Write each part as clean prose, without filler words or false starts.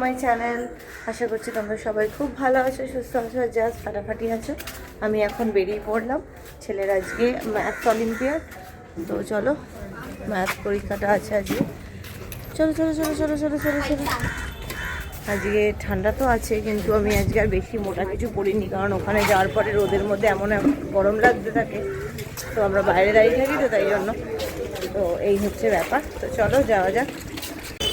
My channel. আশা করছি তোমরা সবাই খুব ভালো আছো, সুস্থ আছো, জাস্ট ফাটাফাটি আছো। আমি এখন বেরিয়ে পড়লাম, ছেলের আজকে ম্যাথ অলিম্পিয়াড। তো চলো, ম্যাথ পরীক্ষাটা আছে আজকে। চলো চলো চলো চলো চলো চলো চলো। আজকে ঠান্ডা তো আছে, কিন্তু আমি আজকে আর বেশি মোটা কিছু পরিনি, কারণ ওখানে যাওয়ার পরে রোদের মধ্যে এমন গরম লাগতে থাকে। তো আমরা বাইরে দাঁড়িয়ে থাকি, তো তাই জন্য তো এই হচ্ছে ব্যাপার। তো চলো যাওয়া যাক।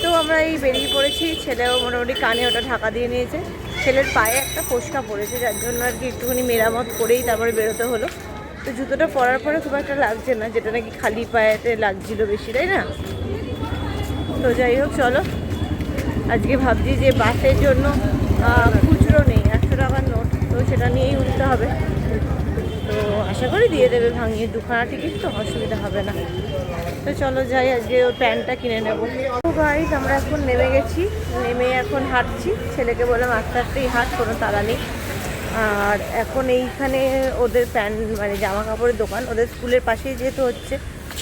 তো আমরা এই বেরিয়ে পড়েছি, ছেলেও মোটামুটি কানে ওটা ঢাকা দিয়ে নিয়েছে। ছেলের পায়ে একটা ফোসকা পড়েছে, যার জন্য আর কি একটুখানি মেরামত করেই তারপরে বেরোতে হলো। তো জুতোটা পরার পরে খুব একটা লাগছে না, যেটা নাকি খালি পায়েতে লাগছিল বেশি, তাই না? তো যাই হোক চলো, আজকে ভাবছি যে বাসের জন্য খুচরো নেই, 100 টাকার নোট, তো সেটা নিয়েই উঠতে হবে। তো আশা করি দিয়ে দেবে ভাঙিয়ে, দুখানা টিকিট, তো অসুবিধা হবে না। তো চলো যাই, আজকে ওই প্যান্টটা কিনে নেবো। তো গাইস, আমরা এখন নেমে গেছি, নেমে এখন হাঁটছি। ছেলেকে বললাম আস্তে আস্তেই হাঁট, কোনো তাড়া নেই। আর এখন এইখানে ওদের প্যান্ট মানে জামা কাপড়ের দোকান, ওদের স্কুলের পাশেই যেহেতু হচ্ছে,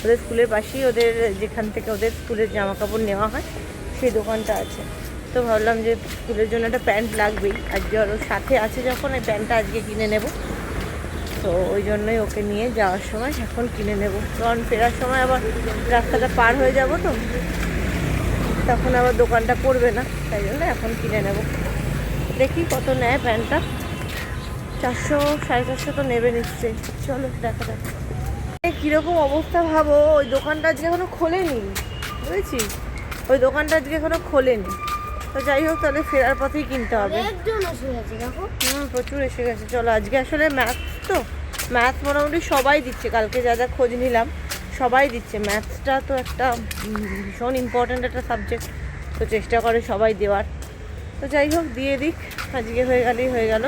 ওদের স্কুলের পাশেই ওদের যেখান থেকে ওদের স্কুলের জামা কাপড় নেওয়া হয় সেই দোকানটা আছে। তো ভাবলাম যে স্কুলের জন্য একটা প্যান্ট লাগবেই, আজকে ওর সাথে আছে যখন, এই প্যান্টটা আজকে কিনে নেব। তো ওই জন্যই ওকে নিয়ে যাওয়ার সময় এখন কিনে নেব, কারণ ফেরার সময় আবার রাস্তাটা পার হয়ে যাব, তো তখন আবার দোকানটা পড়বে না, তাই জন্য এখন কিনে নেব। দেখি কত নেয় প্যান্টটা, 400 450 তো নেবে নিশ্চয়ই। চলো দেখা যাক কীরকম অবস্থা। ভাবো, ওই দোকানটা আজকে এখনো খোলেনি, বুঝেছিস? ওই দোকানটা আজকে এখনো খোলেনি। তো যাই হোক, তাহলে ফেরার পথেই কিনতে হবে। প্রচুর এসে গেছে। চলো, আজকে আসলে ম্যাথ, তো ম্যাথ মোটামুটি সবাই দিচ্ছে, কালকে যা যা খোঁজ নিলাম সবাই দিচ্ছে। ম্যাথসটা তো একটা ভীষণ ইম্পর্ট্যান্ট একটা সাবজেক্ট, তো চেষ্টা করে সবাই দেওয়ার। তো যাই হোক, দিয়ে দিক, আজকে হয়ে গেলেই হয়ে গেল।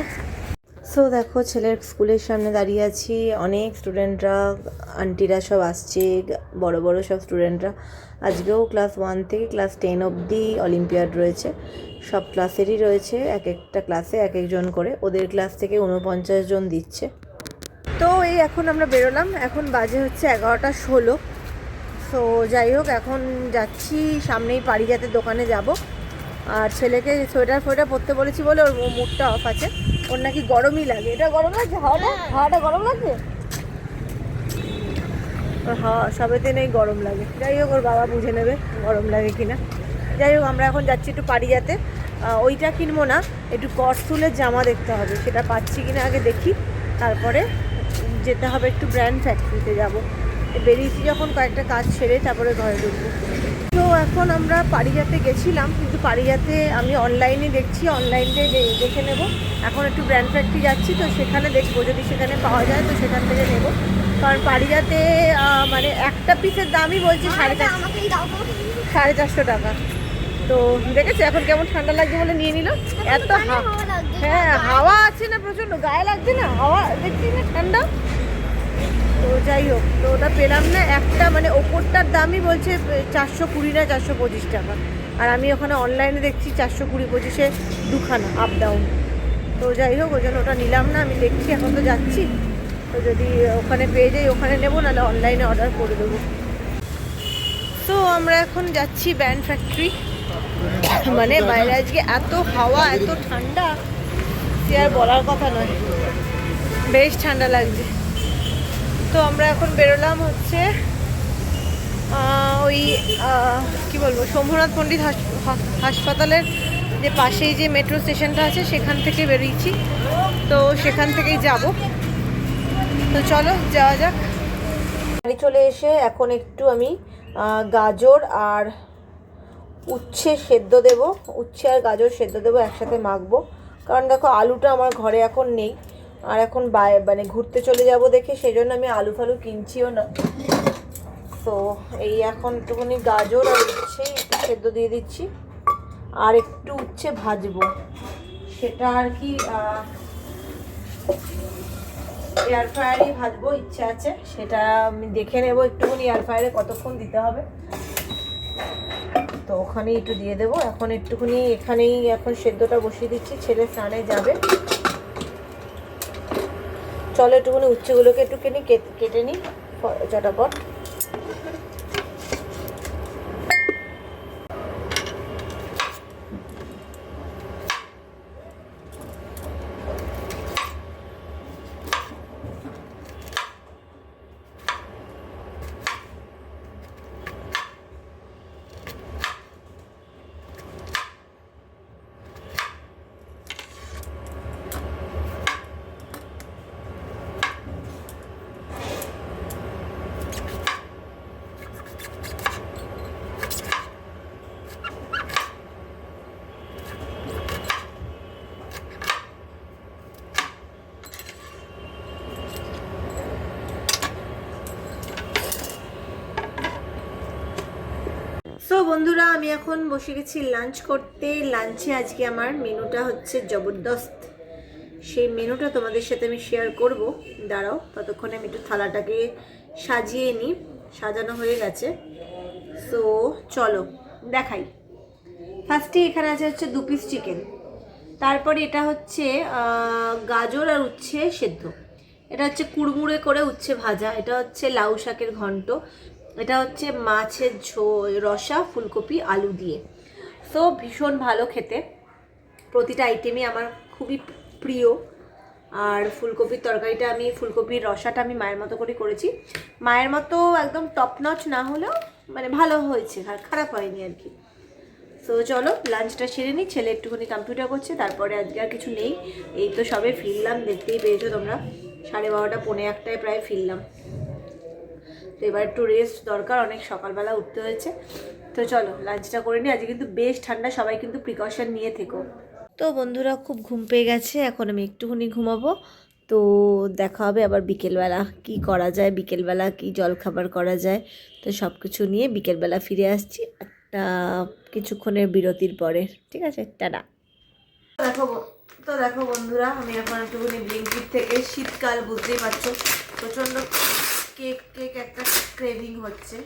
সো দেখো, ছেলের স্কুলের সামনে দাঁড়িয়ে আছি, অনেক স্টুডেন্টরা, আন্টিরা সব আসছে, বড় বড় সব স্টুডেন্টরা। আজকেও ক্লাস 1 থেকে ক্লাস 10 অবধি অলিম্পিয়াড রয়েছে, সব ক্লাসেরই রয়েছে, এক একটা ক্লাসে এক একজন করে। ওদের ক্লাস থেকে 49 জন দিচ্ছে। তো এই এখন আমরা বেরোলাম, এখন বাজে হচ্ছে 11:16। সো যাই হোক, এখন যাচ্ছি, সামনেই পারিজাতের দোকানে যাব। আর ছেলেকে সোয়েটার পরতে বলেছি বলে ওর মুডটা অফ আছে, ওর নাকি গরমই লাগে। এটা গরম লাগছে, হাওয়াটা গরম লাগছে, ওর হাওয়া সবেতে নেই গরম লাগে। যাই হোক, ওর বাবা বুঝে নেবে গরম লাগে কিনা। যাই হোক, আমরা এখন যাচ্ছি একটু পারিজাতে। ওইটা কিনবো না, একটু কটসুলের জামা দেখতে হবে, সেটা পাচ্ছি কিনা আগে দেখি, তারপরে যেতে হবে একটু ব্র্যান্ড ফ্যাক্টরিতে যাব। বেরিয়েছি যখন, কয়েকটা কাজ সেরে তারপরে ঘরে ঢুকবো। তো এখন আমরা পারিজাতে গেছিলাম, কিন্তু পারিজাতে আমি অনলাইনে দেখছি, অনলাইনে দেখে নেব। এখন একটু ব্র্যান্ড ফ্যাক্টরি যাচ্ছি, তো সেখানে দেখবো, যদি সেখানে পাওয়া যায় তো সেখান থেকে নেব। কারণ পারিজাতে মানে একটা পিসের দামই বলছি 450 টাকা। তো দেখেছি এখন কেমন ঠান্ডা লাগছে বলে নিয়ে নিল। এত হ্যাঁ, হাওয়া আছে না প্রচণ্ড, গায়ে লাগছে না, হাওয়া দেখছি না, ঠান্ডা। তো যাই হোক, তো ওটা পেলাম না, একটা মানে ওপরটার দামই বলছে 420 না 425 টাকা। আর আমি ওখানে অনলাইনে দেখছি 420-25-এ দুখানা আপ ডাউন। তো যাই হোক, ওই জন্য ওটা নিলাম না, আমি দেখছি, এখন তো যাচ্ছি, তো যদি ওখানে পেয়ে যাই ওখানে নেবো, নাহলে অনলাইনে অর্ডার করে দেবো। তো আমরা এখন যাচ্ছি ব্র্যান্ড ফ্যাক্টরি। মানে বাইরে আজকে এত হাওয়া, এত ঠান্ডা, সে আর বলার কথা নয়, বেশ ঠান্ডা লাগছে। তো আমরা এখন বেরোলাম হচ্ছে ওই কি বলবো, শম্ভুনাথ পণ্ডিত হাসপাতালের যে পাশেই যে মেট্রো স্টেশনটা আছে সেখান থেকে বেরিয়েছি, তো সেখান থেকেই যাব। তো চলো যাওয়া যাক। বাড়ি চলে এসে এখন একটু আমি গাজর আর উচ্ছে সেদ্ধ দেবো, উচ্ছে আর গাজর সেদ্ধ দেবো, একসাথে মাখবো। কারণ দেখো, আলুটা আমার ঘরে এখন নেই, আর এখন মানে ঘুরতে চলে যাব দেখে, সেই জন্য আমি আলু ফালু কিনছিও না। তো এই এখন একটুখানি গাজর আর উচ্ছে একটু সেদ্ধ দিয়ে দিচ্ছি, আর একটু উচ্ছে ভাজবো, সেটা আর কি এয়ার ফ্রায়ারেই ভাজবো, ইচ্ছা আছে। সেটা আমি দেখে নেবো একটুখানি এয়ার ফ্রায়ারে কতক্ষণ দিতে হবে, তো ওখানেই একটু দিয়ে দেবো। এখন একটুখানি এখানেই এখন সেদ্ধটা বসিয়ে দিচ্ছি, ছেলে স্নানে যাবে। চলো একটুখানি উচ্ছেগুলোকে একটুখানি কেটে নিই চটাপট। বন্ধুরা আমি এখন বসে গেছি লাঞ্চ করতে। লাঞ্চে আজকে আমার মেনুটা হচ্ছে জবরদস্ত। সেই মেনুটা তোমাদের সাথে আমি শেয়ার করব। দাঁড়াও, ততক্ষণে আমি একটু থালাটাকে সাজিয়ে নিই। সাজানো হয়ে গেছে, সো চলো দেখাই। ফার্স্টে এখানে আছে হচ্ছে 2 পিস চিকেন, তারপরে এটা হচ্ছে গাজর আর উচ্ছে সেদ্ধ, এটা হচ্ছে কুড়মুড়ে করে উচ্ছে ভাজা, এটা হচ্ছে লাউ শাকের ঘন্ট, এটা হচ্ছে মাছের রসা ফুলকপি আলু দিয়ে। সো ভীষণ ভালো খেতে, প্রতিটা আইটেমই আমার খুবই প্রিয়। আর ফুলকপির তরকারিটা আমি ফুলকপির রসাটা আমি মায়ের মতো করে করেছি। মায়ের মতো একদম টপ নচ না হলেও মানে ভালো হয়েছে, আর খারাপ হয়নি আর কি। সো চলো লাঞ্চটা সেরে নিই। ছেলে একটুখানি কম্পিউটার করছে, তারপরে আজকে আর কিছু নেই। এই তো সবে ফিরলাম, দেখতেই পেয়েছো তোমরা, 12:30 পৌনে 1টায় প্রায় ফিরলাম। তো এবার একটু রেস্ট দরকার, অনেক সকালবেলা উঠতে হয়েছে। তো চলো লাঞ্চটা করে নিই। আজকে কিন্তু বেশ ঠান্ডা, সবাই কিন্তু প্রিকশন নিয়ে থেকো। তো বন্ধুরা খুব ঘুম পেয়ে গেছে, এখন আমি একটুখানি ঘুমাবো। তো দেখা হবে আবার বিকেলবেলা, কি করা যায়, বিকেলবেলা কি জলখাবার করা যায়, তো সব কিছু নিয়ে বিকেলবেলা ফিরে আসছি একটা কিছুক্ষণের বিরতির পরে। ঠিক আছে, টাটা। দেখো বন্ধুরা, আমি এখন একটুখানি ব্লিঙ্কিট থেকে, শীতকাল বুঝতেই পারছো, প্রচণ্ড কেক একটা ক্রেভিং হচ্ছে।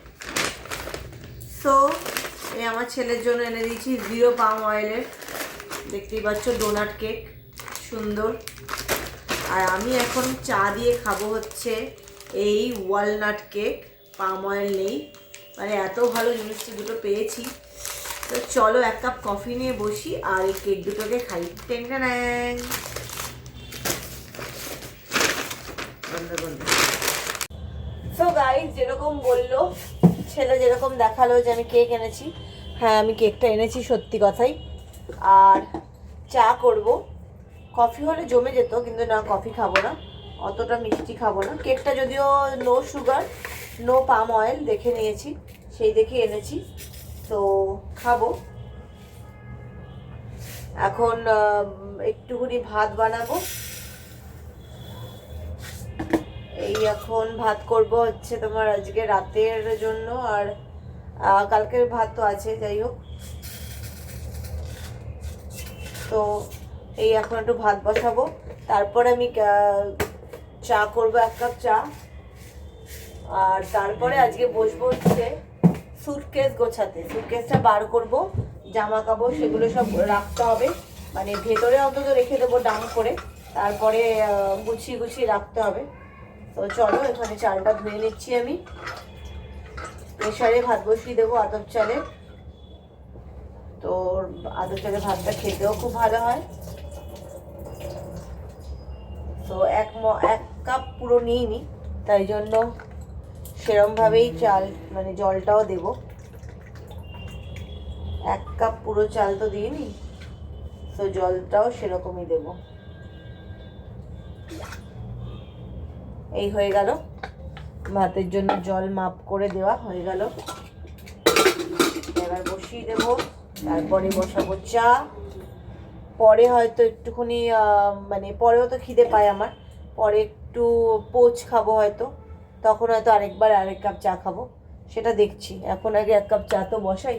সো এই আমার ছেলের জন্য এনে দিয়েছি 0 পাম অয়েলের, দেখতেই পাচ্ছ ডোনাট কেক, সুন্দর। আর আমি এখন চা দিয়ে খাবো হচ্ছে এই ওয়ালনাট কেক, পাম অয়েল নেই, মানে এত ভালো জিনিসটা দুটো পেয়েছি। তো চলো 1 কাপ কফি নিয়ে বসি আর এই কেক দুটোকে খাই। টেনটানাং। সো গাইস, যেরকম বললো ছেলে, যেরকম দেখালো যে আমি কেক এনেছি, হ্যাঁ আমি কেকটা এনেছি সত্যি কথাই। আর চা করব, কফি হলে জমে যেত, কিন্তু না, কফি খাবো না, অতটা মিষ্টি খাবো না। কেকটা যদিও no sugar no palm oil দেখে নিয়েছি, সেই দেখে এনেছি, তো খাবো। এখন একটুখানি ভাত বানাবো, এই এখন ভাত করব হচ্ছে তোমার আজকে রাতের জন্য, আর কালকের ভাত তো আছে, যাই হোক। তো এই এখন একটু ভাত বসাবো, তারপরে আমি চা করব, 1 কাপ চা। আর তারপরে আজকে বসবো হচ্ছে সুটকেস গোছাতে, সুটকেসটা বার করব, জামা কাপড় সেগুলো সব রাখতে হবে, মানে ভেতরে অন্তত রেখে দেবো ডাং করে, তারপরে গুছিয়ে গুছিয়ে রাখতে হবে। তো চলো এখানে চালটা ধুয়ে নিচ্ছি আমি, প্রেসারে ভাত বসিয়ে দেবো আতপ চালে। তো আতপ চালে ভাতটা খেতেও খুব ভালো হয়। তো 1 কাপ পুরো নিইনি, তাই জন্য সেরমভাবেই চাল মানে জলটাও দেব। 1 কাপ পুরো চাল তো দিইনি, তো জলটাও সেরকমই দেব। এই হয়ে গেল, ভাতের জন্য জল মাপ করে দেওয়া হয়ে গেল। এবার বসিয়ে দেব, তারপরে বসাবো চা। পরে হয়তো একটুখানি মানে পরেও তো খিদে পায় আমার, পরে একটু পোচ খাবো হয়তো, তখন হয়তো আরেক কাপ চা খাবো, সেটা দেখছি। এখন আগে 1 কাপ চা তো বসাই,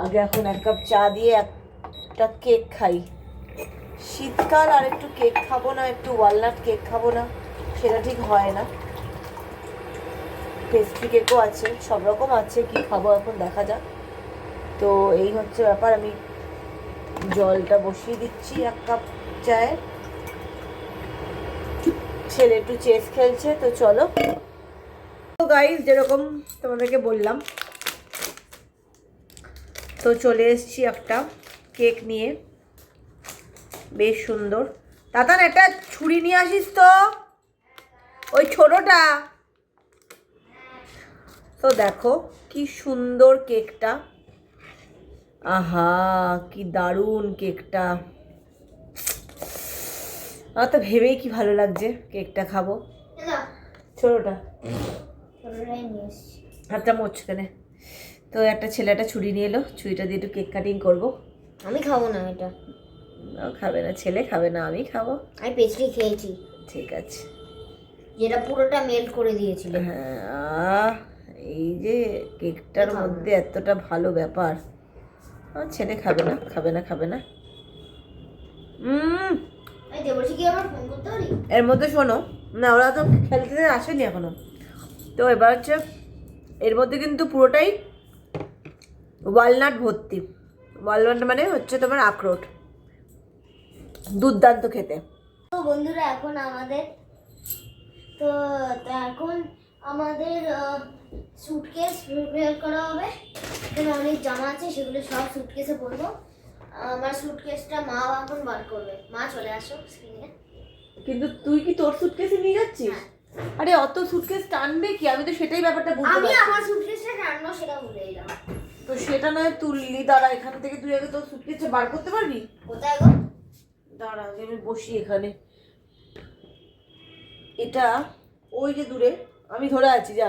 আগে এখন 1 কাপ চা দিয়ে একটা কেক খাই। শীতকাল আর একটু কেক খাবো না, একটু ওয়ালনাট কেক খাবো না, সেটা ঠিক হয় না। পেস্ট্রি কেকও আছে, সব রকম আছে, কি খাবো এখন দেখা যাক। তো এই হচ্ছে ব্যাপার, আমি জলটা বসিয়ে দিচ্ছি 1 কাপ চায়ে। ছেলে একটু চেস খেলছে, তো চলো। তো গাইস, যেরকম তোমাদেরকে বললাম, তো চলে এসেছি একটা কেক নিয়ে, বেশ সুন্দর। দাদা একটা ছুরি নিয়ে আসিস তো, ওই ছোটটা। তো দেখো কি সুন্দর কেকটা, আহা কি দারুণ কেকটা, আমার তো ভেবেই কি ভালো লাগছে, কেকটা খাবো। ছোটটা হাতটা মোচখানে। তো একটা ছেলেটা ছুরি নিয়ে এলো, ছুরিটা দিয়ে একটু কেক কাটিং করবো। আমি খাবো না এটা। খাবে না, ছেলে খাবে না, আমি খাবো। আমি পেস্ট্রি খেয়েছি, ঠিক আছে, যেটা পুরোটা মেল্ট করে দিয়েছিল। হ্যাঁ এই যে কেকটার মধ্যে এতটা ভালো ব্যাপার, আমার ছেলে খাবে না খাবে না খাবে না। এই দেবর্ষি কি আবার ফোন করতে পারি? এর মধ্যে শোনো না, ওরা তো খেলতে আসেনি এখনো। তো এবার হচ্ছে এর মধ্যে কিন্তু পুরোটাই ওয়ালনাট ভর্তি। ওয়ালনাট মানে হচ্ছে তোমার আখরোট, দুর্দান্ত খেতে। তো বন্ধুরা এখন আমাদের তো এখন আমাদের সুটকেস প্রিপেয়ার করা হবে। এখানে অনেক জামা আছে, সেগুলো সব সুটকেসে পরবো। আমার সুটকেসটা মা এখন বার করবে। মা চলে আসো স্ক্রিনে। কিন্তু তুই কি তোর সুটকেসে নিয়ে যাচ্ছিস? আরে অত সুটকেস টানবে কি? আমি তো সেটাই ব্যাপারটা বুঝতে আমি পারছি। আমার সুটকেসটা টানবো সেটা ভুলে গেলাম। তো সেটা নয় তুললি, দাঁড়া এখান থেকে তুই আগে তোর সুটকেসটা বার করতে পারবি? কোথায় গো? দাঁড়া আগে আমি বসি এখানে। এটা ওই যে দূরে, আমি ধরে আছি, যা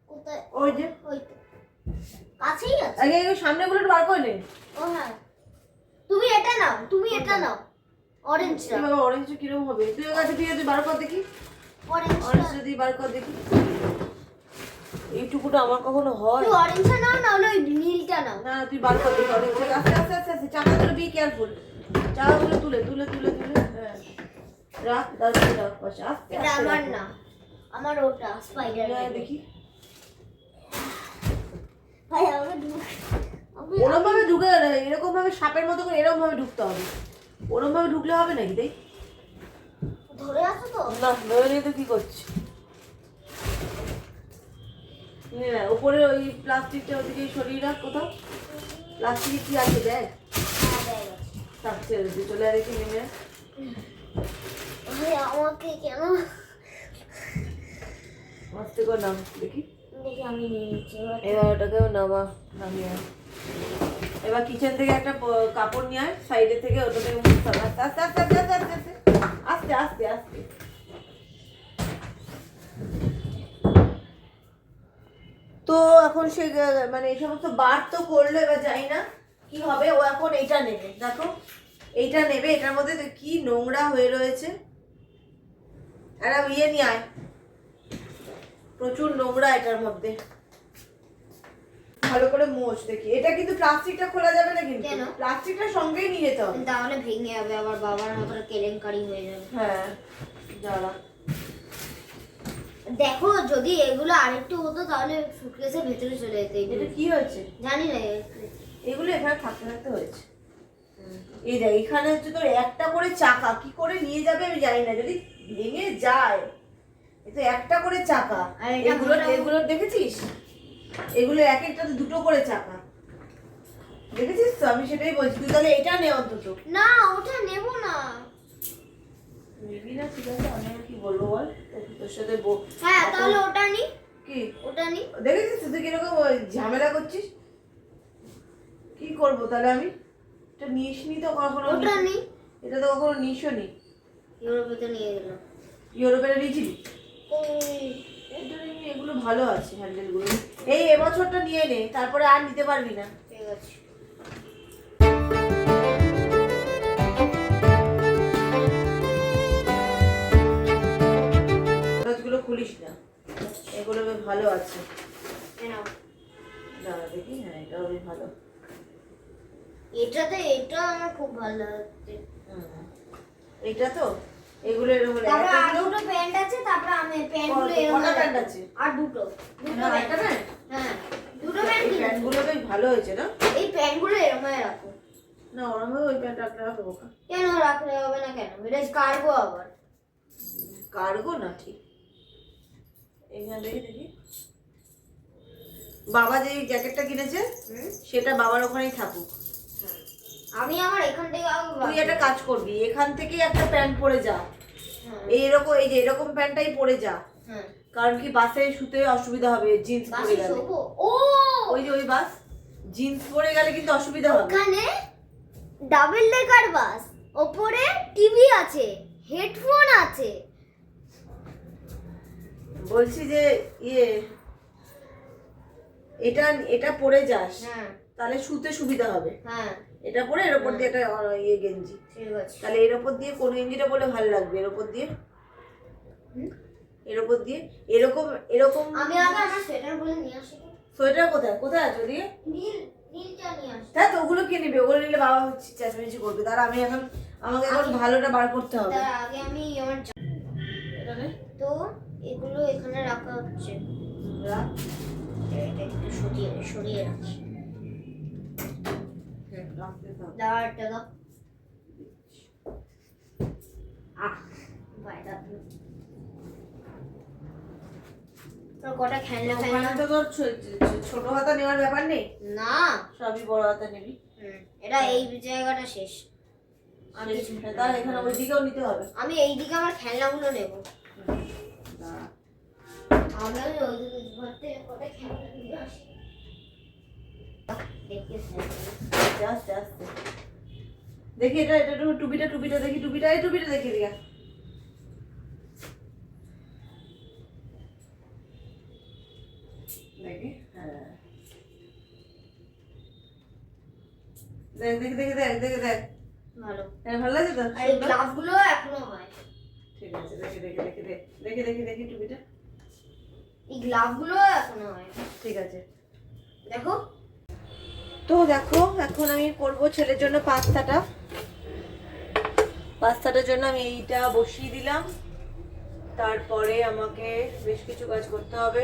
কোথায়? ওই যে ওই তো কাছেই আছে। আগে আগে সামনেগুলো একটু বার করে নে। ও হ্যাঁ, তুমি এটা নাও, তুমি এটা নাও, অরেঞ্জটা। বাবা অরেঞ্জটা কিরকম হবে? তুই ওর কাছে দিয়ে বার কর দেখি। অরেঞ্জটা অরেঞ্জটা দিয়ে বার কর দেখি। এইটুকুটা আমার কখনো হয়? তুই অরেঞ্জটা নাও, না হলে ওই নীলটা নাও। না তুই বার কর দেখি অরেঞ্জটা। আস্তে আস্তে আস্তে আস্তে চাকাগুলো বি কেয়ারফুল। চাকাগুলো তুলে তুলে তুলে তুলে হ্যাঁ রাখ, দাঁড়িয়ে রাখ পাশে। আস্তে এটা আস্তে আমার রাখ। না, আমার ওটা স্পাইডার। দেখি ভাই আমি ওরম ভাবে ঢুকে এরকম ভাবে সাপের মতো করে এরকম ভাবে ঢুকতে হবে। ওরম ভাবে ঢুকলে হবে নাকি? দেখ ধরে আছো তো? না ধরে নিয়ে তো কি করছি? নে না উপরে ওই প্লাস্টিকটা ওদিকে সরিয়ে রাখ। কোথাও প্লাস্টিকে কি আছে দেখ। হ্যাঁ, ব্যাগ আছে। তার ছেড়ে দিয়ে চলে আর দেখি নেমে। ভাই আমাকে কেন? আস্তে করে নাম দেখি। দেখি আমি নিয়ে নিচ্ছি এবার। এবার ওটাকেও নামিয়ে আয়। এবার কিচেন থেকে একটা কাপড় নিয়ে আয়, সাইডে থেকে ওটা থেকে মুছতে হবে। আস্তে আস্তে আস্তে আস্তে আস্তে আস্তে আস্তে আস্তে আস্তে। তো এখন সে মানে এই সমস্ত বার তো করলো, এবার জানি না কি হবে। ও এখন এইটা নেবে, দেখো এইটা নেবে। এটার মধ্যে তো কি নোংরা হয়ে রয়েছে। আর ইয়ে নিয়ে আয়, প্রচুর নোংরা এটার মধ্যে। ভালো করে মোছ দেখি। এটা কিন্তু প্লাস্টিকটা খোলা যাবে না কিন্তু। কেন? প্লাস্টিকটা সঙ্গেই নিয়ে যেতে হবে। তাহলে ভেঙে যাবে, আবার বাবার মতো কেলেঙ্কারি হয়ে যাবে। হ্যাঁ দাঁড়া। দেখো যদি এগুলো আরেকটু হতো তাহলে সুটকেসের ভেতরে চলে যেত। এটা কি হয়েছে জানি না। এগুলো এখানে থাকতে থাকতে হয়েছে। এই দেখ এখানে হচ্ছে তোর একটা করে চাকা, কি করে নিয়ে যাবে আমি জানি না। যদি ভেঙে যায়, এ তো একটা করে চাকা। আর এটা এগুলো মোটামুটি- এগুলো দেখেছিস? এগুলো এক একটাতে দুটো করে চাকা, দেখেছিস তো? আমি সেটাই বলছি, তুই তাহলে এটা নে অন্তত। না ওটা নেব না। নিবি না? ঠিক আছে, আমি আর কি বলবো বল। তোর সাথে হ্যাঁ তাহলে ওটা নি, কি ওটা নি। দেখেছিস তুই কিরকম ঝামেলা করছিস? কি করবো তাহলে আমি? এটা নিসনি তো কখনো। ওটা নি। এটা তো কখনো নিসও নি। ইউরোপে তো নিয়ে গেল। ইউরোপের নিয়েছিলি? এটা নিয়ে এগুলো ভালো আছে হ্যান্ডেলগুলো। এই এবছরটা নিয়ে নে, তারপরে আর নিতে পারবি না। ঠিক আছে। কাগজগুলো খুলিস না, এগুলো বেশ ভালো আছে। এই নাও। দাঁড়া দেখি। হ্যাঁ এটাও বেশ ভালো। এটা আমার খুব ভালো লাগছে। এইটা তো এগুলো এরকম তারপর আর দুটো প্যান্ট আছে, তারপর আমি প্যান্টগুলো এরকম কটা প্যান্ট আছে? আর দুটো না একটা প্যান্ট। হ্যাঁ দুটো প্যান্ট এই প্যান্টগুলো বেশ ভালো হয়েছে না? এই প্যান্টগুলো এরকম রাখো। না ওরম ওই প্যান্ট রাখলে রাখবো। কেন রাখলে হবে না? কেন এটা কার্গো আবার। কার্গো না ঠিক। এখানে দেখি দেখি। বাবা যে জ্যাকেটটা কিনেছে সেটা বাবার ওখানেই থাকুক। আমি আমার এখান থেকে তুই একটা কাজ করবি, এখান থেকে একটা প্যান্ট পরে যা। এইরকম এই যে এরকম প্যান্টটাই পরে যা। কারণ কি বাসে শুতে অসুবিধা হবে জিন্স পরে গেলে। ও ওই যে ওই বাস জিন্স পরে গেলে কিন্তু অসুবিধা হবে। ওখানে ডাবল ডেকার বাস, ওপরে টিভি আছে, হেডফোন আছে। বলছি যে ইয়ে এটা এটা পরে যাস, হ্যাঁ তাহলে শুতে সুবিধা হবে। হ্যাঁ এটা পরে এর উপর দিয়ে একটা ইয়ে গেঞ্জি, ঠিক আছে। তাহলে এর উপর দিয়ে কোন গেঞ্জিটা পরলে ভালো লাগবে? এর উপর দিয়ে এর উপর দিয়ে এরকম এরকম। আমি আগে আমার সোয়েটার বলে নিয়ে আসি। সোয়েটার কোথায় কোথায় আছে ওদিকে? নীলটা নিয়ে আসি। তা তো ওগুলো কে নেবে? ওগুলো নিলে বাবা চেঁচামেচি করবে। তার আমি এখন আমাকে এখন ভালোটা বার করতে হবে। তার আগে আমি আমার এখানে তো এগুলো এখানে রাখা হচ্ছে। এটা একটু সরিয়ে রাখি। দাঁড়াটা দাও। বাইরে তোর কটা খেলনা তো তোর ছোট হাতা নেওয়ার ব্যাপার নেই, না সবই বড় হাতা নিবি। এটা এই জায়গাটা শেষ। আমি তাহলে এখানে ওই দিকেও নিতে হবে। আমি এই দিকে আমার খেলনাগুলো নেব। আমি ওই ঘর থেকে কটা খেলনা নিয়ে আসি। আস্তে আস্তে দেখি এটা এটা একটু টুপিটা দেখি, টুপিটা দেখি দিয়া। দেখি হ্যাঁ দেখ ভালো। ভালো লাগে তো। আর এই গ্লাভগুলো এখনো হয়। ঠিক আছে দেখি টুপিটা। এই গ্লাভগুলো এখনো হয়। ঠিক আছে দেখো। তো দেখো এখন আমি করব ছেলের জন্য পাস্তাটার জন্য আমি এইটা বসিয়ে দিলাম। তারপরে আমাকে বেশ কিছু কাজ করতে হবে।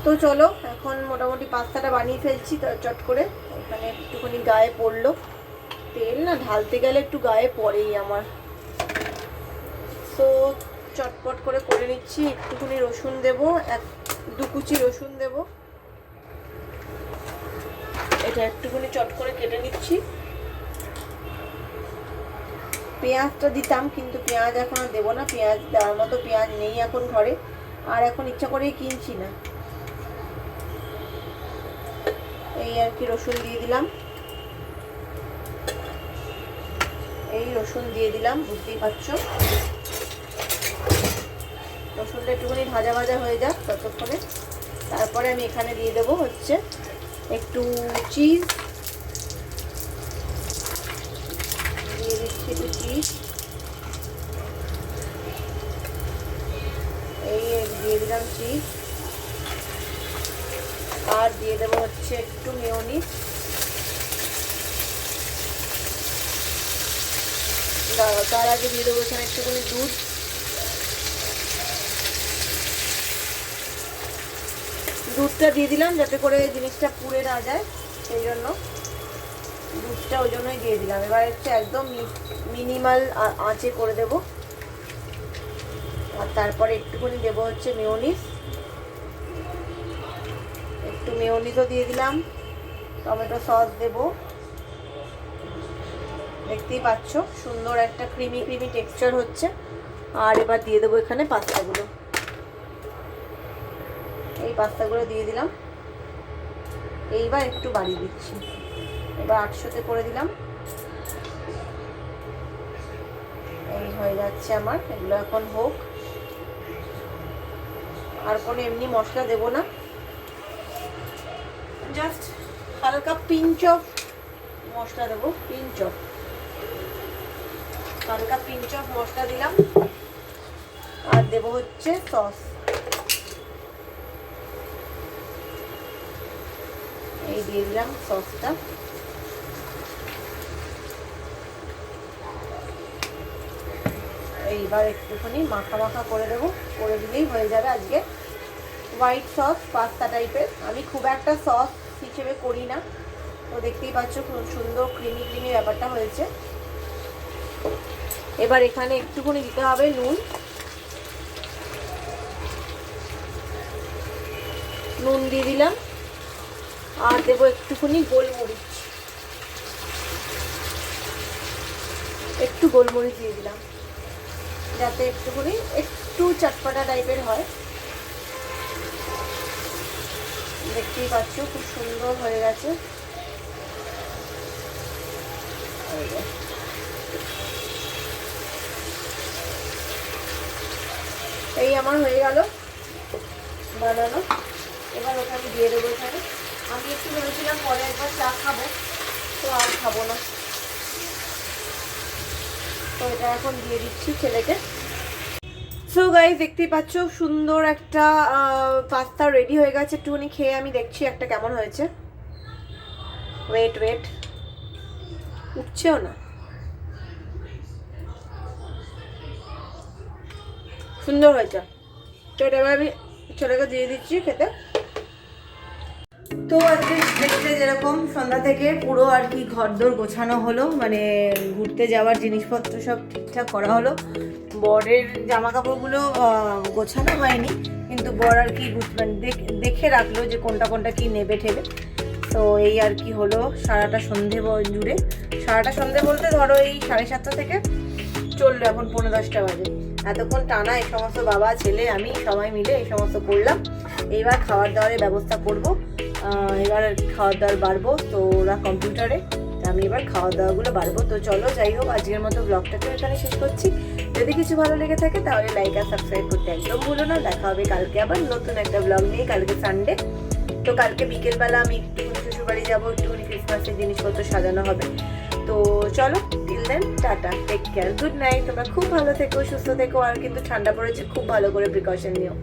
তো চলো এখন মোটামুটি পাস্তাটা বানিয়ে ফেলছি চট করে। এখানে একটুখানি গায়ে পড়লো তেল, না ঢালতে গেলে একটু গায়ে পড়েই আমার। তো চটপট করে নিচ্ছি। একটুখানি রসুন দেবো, 1-2 কুচি রসুন দেবো। এটা একটুখানি চট করে কেটে নিচ্ছি। পেঁয়াজটা দিতাম কিন্তু পেঁয়াজ এখন আর দেবো না, পেঁয়াজ দেওয়ার মতো পেঁয়াজ নেই এখন ঘরে, আর এখন ইচ্ছা করেই কিনছি না। এই আর কি রসুন দিয়ে দিলাম, এই রসুন দিয়ে দিলাম, বুঝতেই পারছো। রসুনটা একটুখানি ভাজা হয়ে যাক ততক্ষণে। তারপরে আমি এখানে দিয়ে দেবো হচ্ছে একটু চিজ দিয়ে দিচ্ছি, একটু চিজ এই দিয়ে দিলাম চিজ। আর দিয়ে দেবো হচ্ছে একটু মেয়োনিজ। তার আগে দিয়ে দেবো এখানে একটুখানি দুধটা দিয়ে দিলাম যাতে করে জিনিসটা পুড়ে না যায়, সেই জন্য দুধটা ওই জন্যই দিয়ে দিলাম। এবার হচ্ছে একদম মিনিমাল আঁচে করে দেব। আর তারপরে একটুখানি দেবো হচ্ছে মেয়োনিজ, একটু মেয়োনিজও দিয়ে দিলাম। টমেটো সস দেবো, দেখতেই পাচ্ছ সুন্দর একটা ক্রিমি টেক্সচার হচ্ছে। আর এবার দিয়ে দেবো এখানে পাস্তাগুলো, এই পাস্তাগুলো দিয়ে দিলাম। এইবার একটু বাড়িয়ে দিচ্ছি, এবার 800-তে করে দিলাম। এই হয়ে যাচ্ছে আমার, এগুলো এখন হোক। আর কোনো এমনি মশলা দেব না, জাস্ট হালকা পিঞ্চ অফ মশলা দেবো, হালকা পিঞ্চ অফ মশলা দিলাম। আর দেবো হচ্ছে সস, এই দিয়ে দিলাম সসটা। এইবার একটুখানি মাখা করে দেবো, করে দিলেই হয়ে যাবে আজকে হোয়াইট সস পাস্তা টাইপের। আমি খুব একটা সস হিসেবে করি না, তো দেখতেই পাচ্ছ খুব সুন্দর ক্রিমি ব্যাপারটা হয়েছে। এবার এখানে একটুখানি দিতে হবে নুন দিয়ে দিলাম। আর দেবো একটুখানি গোলমরিচ, দিয়ে দিলাম যাতে একটু চটপটা টাইপের হয়। দেখতেই পাচ্ছ খুব সুন্দর হয়ে গেছে। এই আমার হয়ে গেল বানানো। এবার ওটা আমি দিয়ে দেবো এখানে। আমি একটু ভেবেছিলাম পরে একবার চা খাবো, তো আর খাবো না। তো এটা এখন দিয়ে দিচ্ছি ছেলেকে। সো গাইস দেখতেই পাচ্ছ সুন্দর একটা পাস্তা রেডি হয়ে গেছে। একটুখানি খেয়ে আমি দেখছি একটা কেমন হয়েছে। ওয়েট ওয়েট, উঠছেও না, সুন্দর হয়েছে। তো এটা এবার আমি ছেলেকে দিয়ে দিচ্ছি খেতে। তো আজকে দেখতে যেরকম সন্ধ্যা থেকে পুরো আর কি ঘরদোর গোছানো হলো, মানে ঘুরতে যাওয়ার জিনিসপত্র সব ঠিকঠাক করা হলো। বরের জামা কাপড়গুলো গোছানো হয়নি, কিন্তু বর আর কি মানে দেখে রাখলো যে কোনটা কোনটা কি নেবে ঠেবে। তো এই আর কি হলো সারাটা সন্ধে জুড়ে। সারাটা সন্ধে বলতে ধরো এই 7:30 থেকে চললো, এখন 9:45 বাজে। এতক্ষণ টানা এই সমস্ত বাবা ছেলে আমি সবাই মিলে এই সমস্ত করলাম। এইবার খাবার দাবারের ব্যবস্থা করব। এবার খাওয়ার দাওয়ার বাড়বো, তো ওরা কম্পিউটারে, আমি এবার খাওয়া দাওয়াগুলো বাড়বো। তো চলো যাই হোক, আজকের মতো ব্লগটাকে এখানে শেষ করছি। যদি কিছু ভালো লেগে থাকে তাহলে লাইক আর সাবস্ক্রাইব করতে একদম ভুলো না। দেখা হবে কালকে আবার নতুন একটা ব্লগ নিয়ে। কালকে সানডে, তো কালকে বিকেলবেলা আমি একটুখানি শ্বশুরবাড়ি যাবো, একটুখানি ক্রিসমাসের জিনিসপত্র সাজানো হবে। তো চলো, till then tata, take care, good night. তোমরা খুব ভালো থেকো, সুস্থ থেকো, আর কিন্তু ঠান্ডা পড়েছে, খুব ভালো করে প্রিকশন নিও।